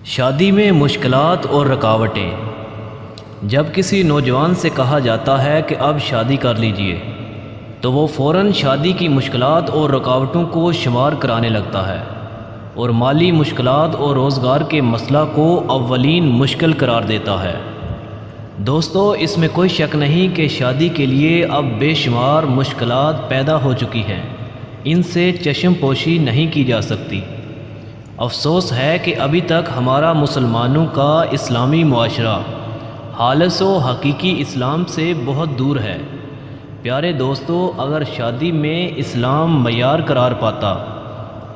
شادی میں مشکلات اور رکاوٹیں۔ جب کسی نوجوان سے کہا جاتا ہے کہ اب شادی کر لیجئے تو وہ فوراً شادی کی مشکلات اور رکاوٹوں کو شمار کرانے لگتا ہے اور مالی مشکلات اور روزگار کے مسئلہ کو اولین مشکل قرار دیتا ہے۔ دوستو، اس میں کوئی شک نہیں کہ شادی کے لیے اب بے شمار مشکلات پیدا ہو چکی ہیں، ان سے چشم پوشی نہیں کی جا سکتی۔ افسوس ہے کہ ابھی تک ہمارا مسلمانوں کا اسلامی معاشرہ خالص و حقیقی اسلام سے بہت دور ہے۔ پیارے دوستو، اگر شادی میں اسلام معیار قرار پاتا،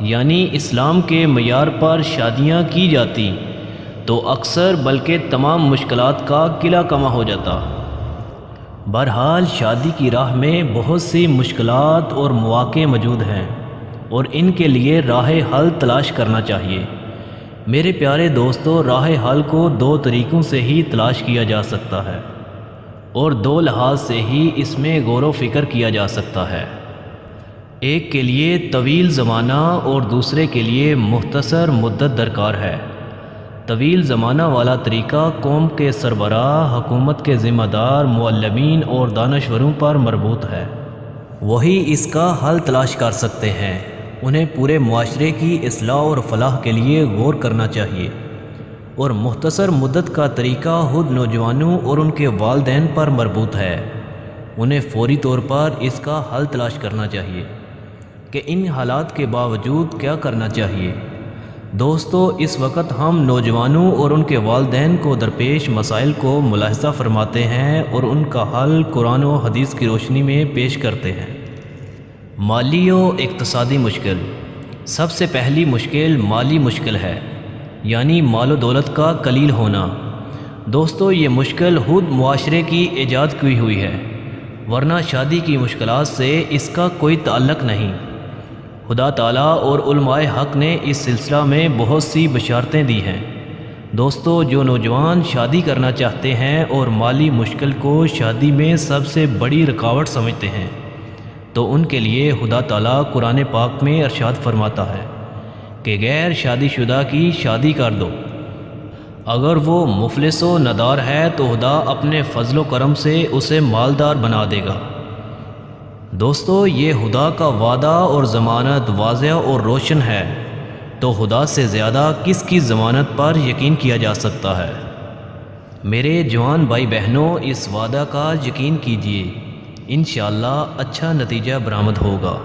یعنی اسلام کے معیار پر شادیاں کی جاتی، تو اکثر بلکہ تمام مشکلات کا قلعہ کما ہو جاتا۔ بہرحال شادی کی راہ میں بہت سی مشکلات اور مواقع موجود ہیں اور ان کے لیے راہ حل تلاش کرنا چاہیے۔ میرے پیارے دوستو، راہ حل کو دو طریقوں سے ہی تلاش کیا جا سکتا ہے اور دو لحاظ سے ہی اس میں غور و فکر کیا جا سکتا ہے۔ ایک کے لیے طویل زمانہ اور دوسرے کے لیے مختصر مدت درکار ہے۔ طویل زمانہ والا طریقہ قوم کے سربراہ، حکومت کے ذمہ دار، معلمین اور دانشوروں پر مربوط ہے۔ وہی اس کا حل تلاش کر سکتے ہیں۔ انہیں پورے معاشرے کی اصلاح اور فلاح کے لیے غور کرنا چاہیے، اور مختصر مدت کا طریقہ خود نوجوانوں اور ان کے والدین پر مربوط ہے۔ انہیں فوری طور پر اس کا حل تلاش کرنا چاہیے کہ ان حالات کے باوجود کیا کرنا چاہیے۔ دوستو، اس وقت ہم نوجوانوں اور ان کے والدین کو درپیش مسائل کو ملاحظہ فرماتے ہیں اور ان کا حل قرآن و حدیث کی روشنی میں پیش کرتے ہیں۔ مالی و اقتصادی مشکل۔ سب سے پہلی مشکل مالی مشکل ہے، یعنی مال و دولت کا قلیل ہونا۔ دوستو، یہ مشکل خود معاشرے کی ایجاد کی ہوئی ہے، ورنہ شادی کی مشکلات سے اس کا کوئی تعلق نہیں۔ خدا تعالیٰ اور علماء حق نے اس سلسلہ میں بہت سی بشارتیں دی ہیں۔ دوستو، جو نوجوان شادی کرنا چاہتے ہیں اور مالی مشکل کو شادی میں سب سے بڑی رکاوٹ سمجھتے ہیں، تو ان کے لیے خدا تعالیٰ قرآن پاک میں ارشاد فرماتا ہے کہ غیر شادی شدہ کی شادی کر دو۔ اگر وہ مفلس و ندار ہے تو خدا اپنے فضل و کرم سے اسے مالدار بنا دے گا۔ دوستو، یہ خدا کا وعدہ اور ضمانت واضح اور روشن ہے، تو خدا سے زیادہ کس کی ضمانت پر یقین کیا جا سکتا ہے؟ میرے جوان بھائی بہنوں، اس وعدہ کا یقین کیجیے، انشاءاللہ اچھا نتیجہ برآمد ہوگا۔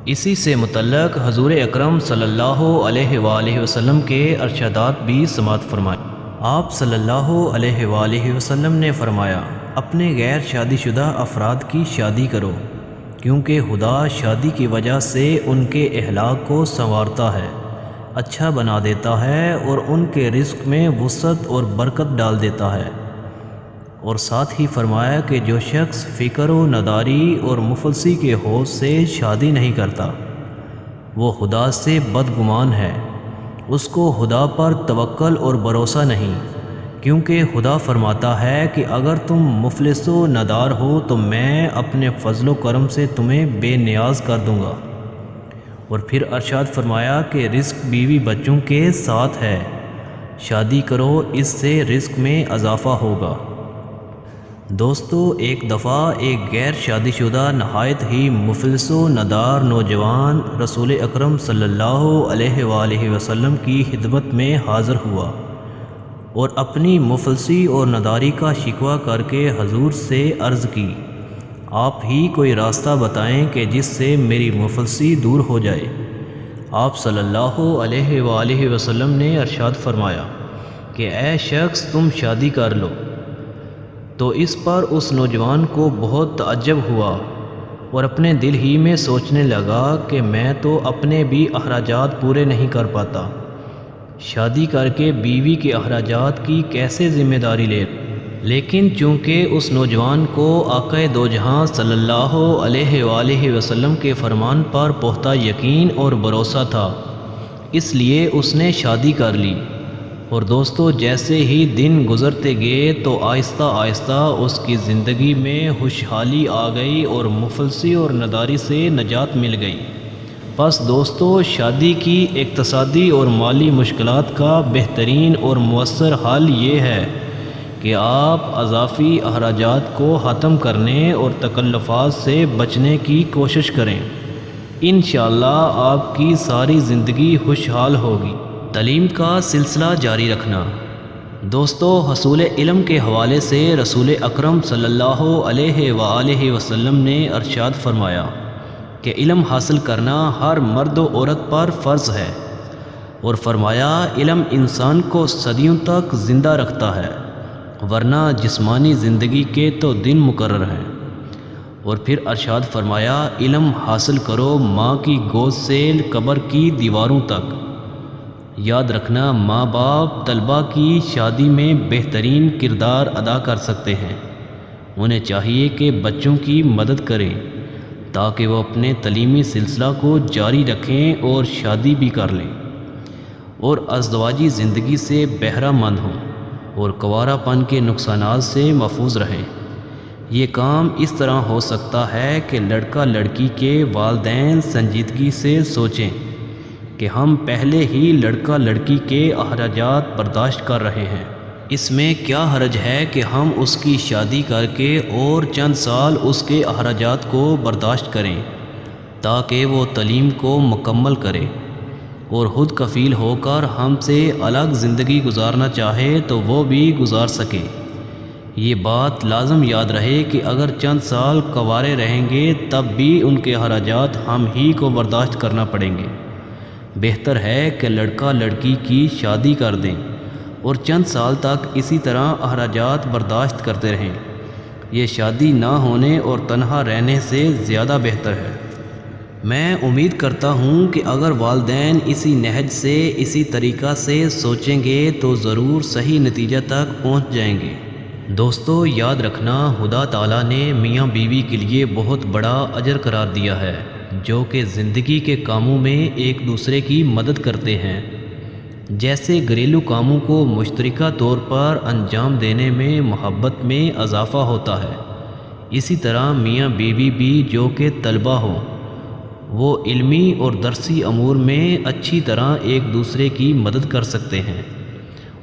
اسی سے متعلق حضور اکرم صلی اللہ علیہ وآلہ وسلم کے ارشادات بھی سماعت فرمائیں۔ آپ صلی اللہ علیہ وآلہ وسلم نے فرمایا، اپنے غیر شادی شدہ افراد کی شادی کرو، کیونکہ خدا شادی کی وجہ سے ان کے اخلاق کو سنوارتا ہے، اچھا بنا دیتا ہے اور ان کے رزق میں وسعت اور برکت ڈال دیتا ہے۔ اور ساتھ ہی فرمایا کہ جو شخص فقر و نداری اور مفلسی کے خوف سے شادی نہیں کرتا، وہ خدا سے بدگمان ہے۔ اس کو خدا پر توکل اور بھروسہ نہیں، کیونکہ خدا فرماتا ہے کہ اگر تم مفلس و ندار ہو تو میں اپنے فضل و کرم سے تمہیں بے نیاز کر دوں گا۔ اور پھر ارشاد فرمایا کہ رزق بیوی بچوں کے ساتھ ہے، شادی کرو، اس سے رزق میں اضافہ ہوگا۔ دوستو، ایک دفعہ ایک غیر شادی شدہ نہایت ہی مفلس و ندار نوجوان رسول اکرم صلی اللہ علیہ وآلہ وسلم کی خدمت میں حاضر ہوا اور اپنی مفلسی اور نداری کا شکوہ کر کے حضور سے عرض کی، آپ ہی کوئی راستہ بتائیں کہ جس سے میری مفلسی دور ہو جائے۔ آپ صلی اللہ علیہ وآلہ وسلم نے ارشاد فرمایا کہ اے شخص، تم شادی کر لو۔ تو اس پر اس نوجوان کو بہت تعجب ہوا اور اپنے دل ہی میں سوچنے لگا کہ میں تو اپنے بھی اخراجات پورے نہیں کر پاتا، شادی کر کے بیوی کے اخراجات کی کیسے ذمہ داری لے۔ لیکن چونکہ اس نوجوان کو آقا دو جہاں صلی اللہ علیہ وآلہ وسلم کے فرمان پر پختہ یقین اور بھروسہ تھا، اس لیے اس نے شادی کر لی۔ اور دوستو، جیسے ہی دن گزرتے گئے تو آہستہ آہستہ اس کی زندگی میں خوشحالی آ گئی اور مفلسی اور نداری سے نجات مل گئی۔ بس دوستو، شادی کی اقتصادی اور مالی مشکلات کا بہترین اور مؤثر حل یہ ہے کہ آپ اضافی اخراجات کو ختم کرنے اور تکلفات سے بچنے کی کوشش کریں۔ انشاءاللہ آپ کی ساری زندگی خوشحال ہوگی۔ تعلیم کا سلسلہ جاری رکھنا۔ دوستو، حصول علم کے حوالے سے رسول اکرم صلی اللہ علیہ وآلہ وسلم نے ارشاد فرمایا کہ علم حاصل کرنا ہر مرد و عورت پر فرض ہے، اور فرمایا علم انسان کو صدیوں تک زندہ رکھتا ہے، ورنہ جسمانی زندگی کے تو دن مقرر ہیں۔ اور پھر ارشاد فرمایا علم حاصل کرو ماں کی گود سے قبر کی دیواروں تک۔ یاد رکھنا، ماں باپ طلباء کی شادی میں بہترین کردار ادا کر سکتے ہیں۔ انہیں چاہیے کہ بچوں کی مدد کریں تاکہ وہ اپنے تعلیمی سلسلہ کو جاری رکھیں اور شادی بھی کر لیں، اور ازدواجی زندگی سے بہرہ مند ہوں اور کنوارہ پن کے نقصانات سے محفوظ رہیں۔ یہ کام اس طرح ہو سکتا ہے کہ لڑکا لڑکی کے والدین سنجیدگی سے سوچیں کہ ہم پہلے ہی لڑکا لڑکی کے اخراجات برداشت کر رہے ہیں، اس میں کیا حرج ہے کہ ہم اس کی شادی کر کے اور چند سال اس کے اخراجات کو برداشت کریں تاکہ وہ تعلیم کو مکمل کرے اور خود کفیل ہو کر ہم سے الگ زندگی گزارنا چاہے تو وہ بھی گزار سکے۔ یہ بات لازم یاد رہے کہ اگر چند سال کنوارے رہیں گے تب بھی ان کے اخراجات ہم ہی کو برداشت کرنا پڑیں گے۔ بہتر ہے کہ لڑکا لڑکی کی شادی کر دیں اور چند سال تک اسی طرح اخراجات برداشت کرتے رہیں۔ یہ شادی نہ ہونے اور تنہا رہنے سے زیادہ بہتر ہے۔ میں امید کرتا ہوں کہ اگر والدین اسی نہج سے، اسی طریقہ سے سوچیں گے تو ضرور صحیح نتیجہ تک پہنچ جائیں گے۔ دوستو، یاد رکھنا، خدا تعالیٰ نے میاں بیوی کے لیے بہت بڑا اجر قرار دیا ہے، جو کہ زندگی کے کاموں میں ایک دوسرے کی مدد کرتے ہیں۔ جیسے گھریلو کاموں کو مشترکہ طور پر انجام دینے میں محبت میں اضافہ ہوتا ہے، اسی طرح میاں بیوی بھی جو کہ طلباء ہوں، وہ علمی اور درسی امور میں اچھی طرح ایک دوسرے کی مدد کر سکتے ہیں،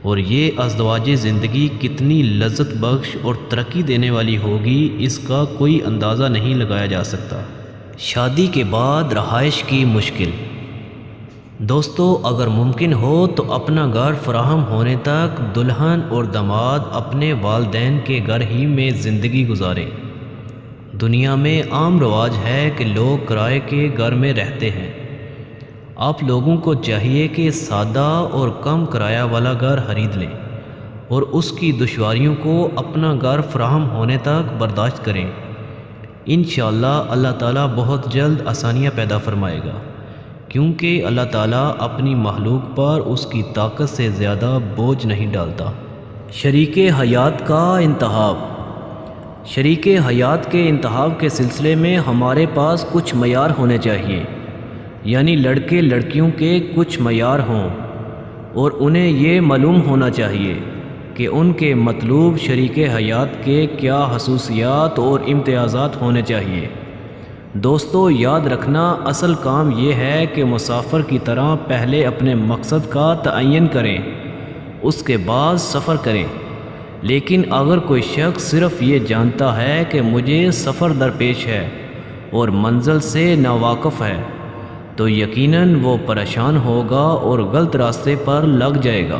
اور یہ ازدواجی زندگی کتنی لذت بخش اور ترقی دینے والی ہوگی اس کا کوئی اندازہ نہیں لگایا جا سکتا۔ شادی کے بعد رہائش کی مشکل۔ دوستو، اگر ممکن ہو تو اپنا گھر فراہم ہونے تک دلہن اور داماد اپنے والدین کے گھر ہی میں زندگی گزاریں۔ دنیا میں عام رواج ہے کہ لوگ کرائے کے گھر میں رہتے ہیں۔ آپ لوگوں کو چاہیے کہ سادہ اور کم کرایہ والا گھر خرید لیں اور اس کی دشواریوں کو اپنا گھر فراہم ہونے تک برداشت کریں۔ انشاءاللہ اللہ تعالیٰ بہت جلد آسانیاں پیدا فرمائے گا، کیونکہ اللہ تعالیٰ اپنی مخلوق پر اس کی طاقت سے زیادہ بوجھ نہیں ڈالتا۔ شریک حیات کا انتخاب۔ شریک حیات کے انتخاب کے سلسلے میں ہمارے پاس کچھ معیار ہونے چاہیے، یعنی لڑکے لڑکیوں کے کچھ معیار ہوں، اور انہیں یہ معلوم ہونا چاہیے کہ ان کے مطلوب شریک حیات کے کیا خصوصیات اور امتیازات ہونے چاہیے۔ دوستو، یاد رکھنا، اصل کام یہ ہے کہ مسافر کی طرح پہلے اپنے مقصد کا تعین کریں، اس کے بعد سفر کریں۔ لیکن اگر کوئی شخص صرف یہ جانتا ہے کہ مجھے سفر درپیش ہے اور منزل سے ناواقف ہے تو یقیناً وہ پریشان ہوگا اور غلط راستے پر لگ جائے گا۔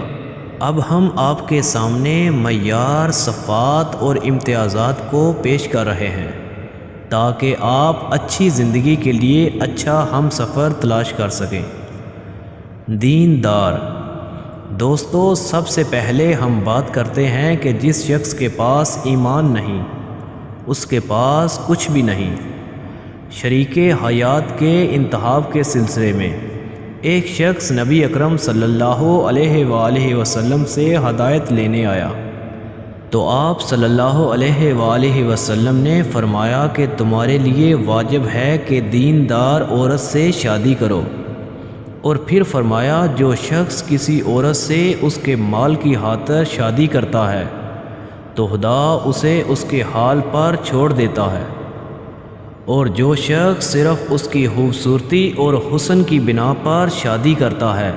اب ہم آپ کے سامنے معیار، صفات اور امتیازات کو پیش کر رہے ہیں تاکہ آپ اچھی زندگی کے لیے اچھا ہم سفر تلاش کر سکیں۔ دیندار۔ دوستو، سب سے پہلے ہم بات کرتے ہیں کہ جس شخص کے پاس ایمان نہیں، اس کے پاس کچھ بھی نہیں۔ شریک حیات کے انتخاب کے سلسلے میں ایک شخص نبی اکرم صلی اللہ علیہ وآلہ وسلم سے ہدایت لینے آیا تو آپ صلی اللہ علیہ وآلہ وسلم نے فرمایا کہ تمہارے لیے واجب ہے کہ دیندار عورت سے شادی کرو، اور پھر فرمایا جو شخص کسی عورت سے اس کے مال کی خاطر شادی کرتا ہے تو خدا اسے اس کے حال پر چھوڑ دیتا ہے، اور جو شخص صرف اس کی خوبصورتی اور حسن کی بنا پر شادی کرتا ہے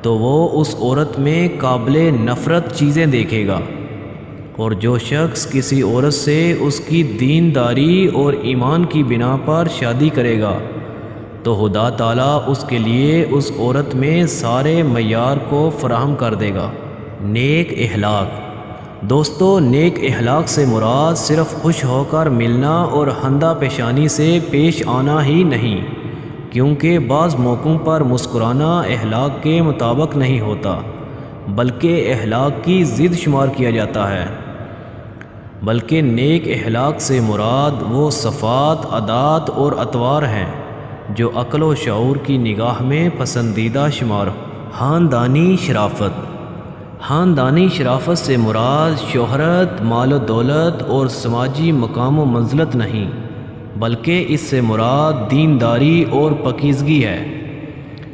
تو وہ اس عورت میں قابل نفرت چیزیں دیکھے گا، اور جو شخص کسی عورت سے اس کی دینداری اور ایمان کی بنا پر شادی کرے گا تو خدا تعالیٰ اس کے لیے اس عورت میں سارے معیار کو فراہم کر دے گا۔ نیک اخلاق۔ دوستو، نیک اخلاق سے مراد صرف خوش ہو کر ملنا اور خندہ پیشانی سے پیش آنا ہی نہیں، کیونکہ بعض موقعوں پر مسکرانا اخلاق کے مطابق نہیں ہوتا بلکہ اخلاق کی ضد شمار کیا جاتا ہے، بلکہ نیک اخلاق سے مراد وہ صفات، عادات اور اطوار ہیں جو عقل و شعور کی نگاہ میں پسندیدہ شمار ہو۔ خاندانی شرافت۔ خاندانی شرافت سے مراد شہرت، مال و دولت اور سماجی مقام و منزلت نہیں، بلکہ اس سے مراد دینداری اور پاکیزگی ہے۔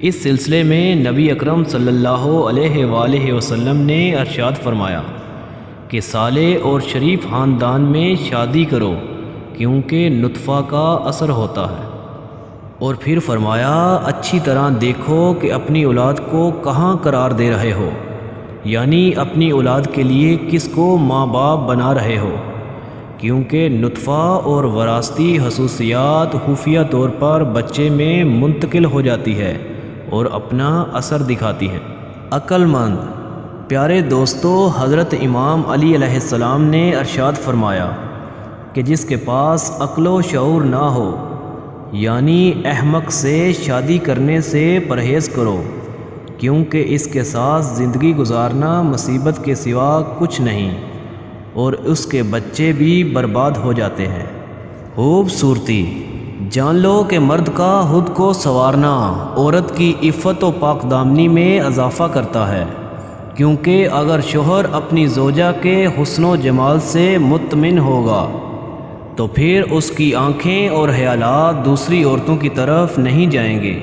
اس سلسلے میں نبی اکرم صلی اللہ علیہ وآلہ وسلم نے ارشاد فرمایا کہ صالح اور شریف خاندان میں شادی کرو، کیونکہ نطفہ کا اثر ہوتا ہے۔ اور پھر فرمایا، اچھی طرح دیکھو کہ اپنی اولاد کو کہاں قرار دے رہے ہو، یعنی اپنی اولاد کے لیے کس کو ماں باپ بنا رہے ہو، کیونکہ نطفہ اور وراثتی خصوصیات خفیہ طور پر بچے میں منتقل ہو جاتی ہے اور اپنا اثر دکھاتی ہے۔ عقل مند۔ پیارے دوستو، حضرت امام علی علیہ السلام نے ارشاد فرمایا کہ جس کے پاس عقل و شعور نہ ہو، یعنی احمق سے شادی کرنے سے پرہیز کرو، کیونکہ اس کے ساتھ زندگی گزارنا مصیبت کے سوا کچھ نہیں، اور اس کے بچے بھی برباد ہو جاتے ہیں۔ خوبصورتی۔ جان لو کہ مرد کا خود کو سنوارنا عورت کی عفت و پاک دامنی میں اضافہ کرتا ہے، کیونکہ اگر شوہر اپنی زوجہ کے حسن و جمال سے مطمئن ہوگا تو پھر اس کی آنکھیں اور خیالات دوسری عورتوں کی طرف نہیں جائیں گے۔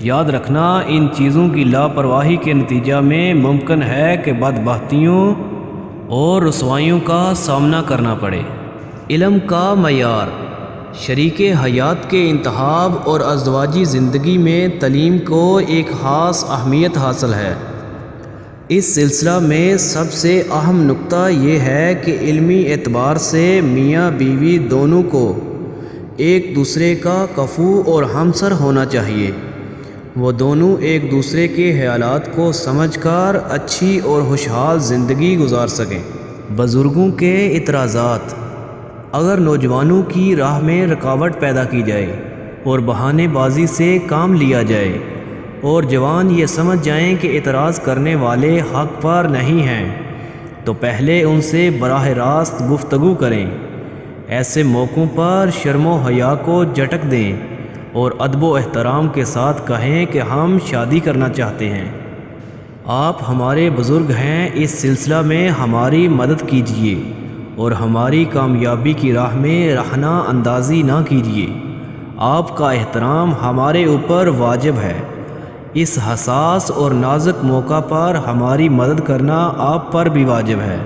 یاد رکھنا، ان چیزوں کی لاپرواہی کے نتیجہ میں ممکن ہے کہ بدبختیوں اور رسوائیوں کا سامنا کرنا پڑے۔ علم کا معیار۔ شریک حیات کے انتخاب اور ازدواجی زندگی میں تعلیم کو ایک خاص اہمیت حاصل ہے۔ اس سلسلہ میں سب سے اہم نقطہ یہ ہے کہ علمی اعتبار سے میاں بیوی دونوں کو ایک دوسرے کا کفو اور ہمسر ہونا چاہیے۔ وہ دونوں ایک دوسرے کے خیالات کو سمجھ کر اچھی اور خوشحال زندگی گزار سکیں۔ بزرگوں کے اعتراضات۔ اگر نوجوانوں کی راہ میں رکاوٹ پیدا کی جائے اور بہانے بازی سے کام لیا جائے اور جوان یہ سمجھ جائیں کہ اعتراض کرنے والے حق پر نہیں ہیں تو پہلے ان سے براہ راست گفتگو کریں۔ ایسے موقعوں پر شرم و حیا کو جھٹک دیں اور ادب و احترام کے ساتھ کہیں کہ ہم شادی کرنا چاہتے ہیں، آپ ہمارے بزرگ ہیں، اس سلسلہ میں ہماری مدد کیجیے اور ہماری کامیابی کی راہ میں رہنا اندازی نہ کیجیے۔ آپ کا احترام ہمارے اوپر واجب ہے۔ اس حساس اور نازک موقع پر ہماری مدد کرنا آپ پر بھی واجب ہے،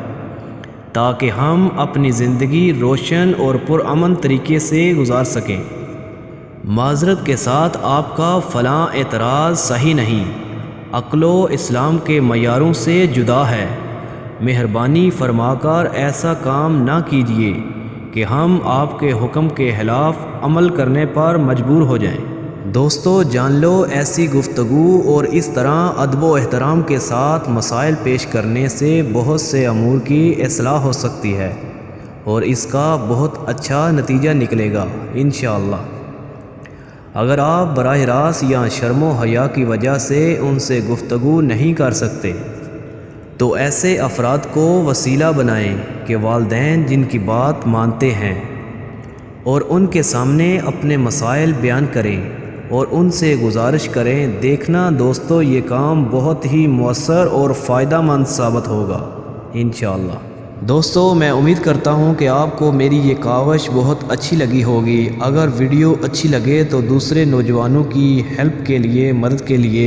تاکہ ہم اپنی زندگی روشن اور پرامن طریقے سے گزار سکیں۔ معذرت کے ساتھ آپ کا فلاں اعتراض صحیح نہیں، عقل و اسلام کے معیاروں سے جدا ہے۔ مہربانی فرما کر ایسا کام نہ کیجیے کہ ہم آپ کے حکم کے خلاف عمل کرنے پر مجبور ہو جائیں۔ دوستو، جان لو ایسی گفتگو اور اس طرح ادب و احترام کے ساتھ مسائل پیش کرنے سے بہت سے امور کی اصلاح ہو سکتی ہے اور اس کا بہت اچھا نتیجہ نکلے گا انشاءاللہ۔ اگر آپ براہ راست یا شرم و حیا کی وجہ سے ان سے گفتگو نہیں کر سکتے تو ایسے افراد کو وسیلہ بنائیں کہ والدین جن کی بات مانتے ہیں اور ان کے سامنے اپنے مسائل بیان کریں اور ان سے گزارش کریں۔ دیکھنا دوستو، یہ کام بہت ہی مؤثر اور فائدہ مند ثابت ہوگا انشاءاللہ۔ دوستو، میں امید کرتا ہوں کہ آپ کو میری یہ کاوش بہت اچھی لگی ہوگی۔ اگر ویڈیو اچھی لگے تو دوسرے نوجوانوں کی ہیلپ کے لیے، مدد کے لیے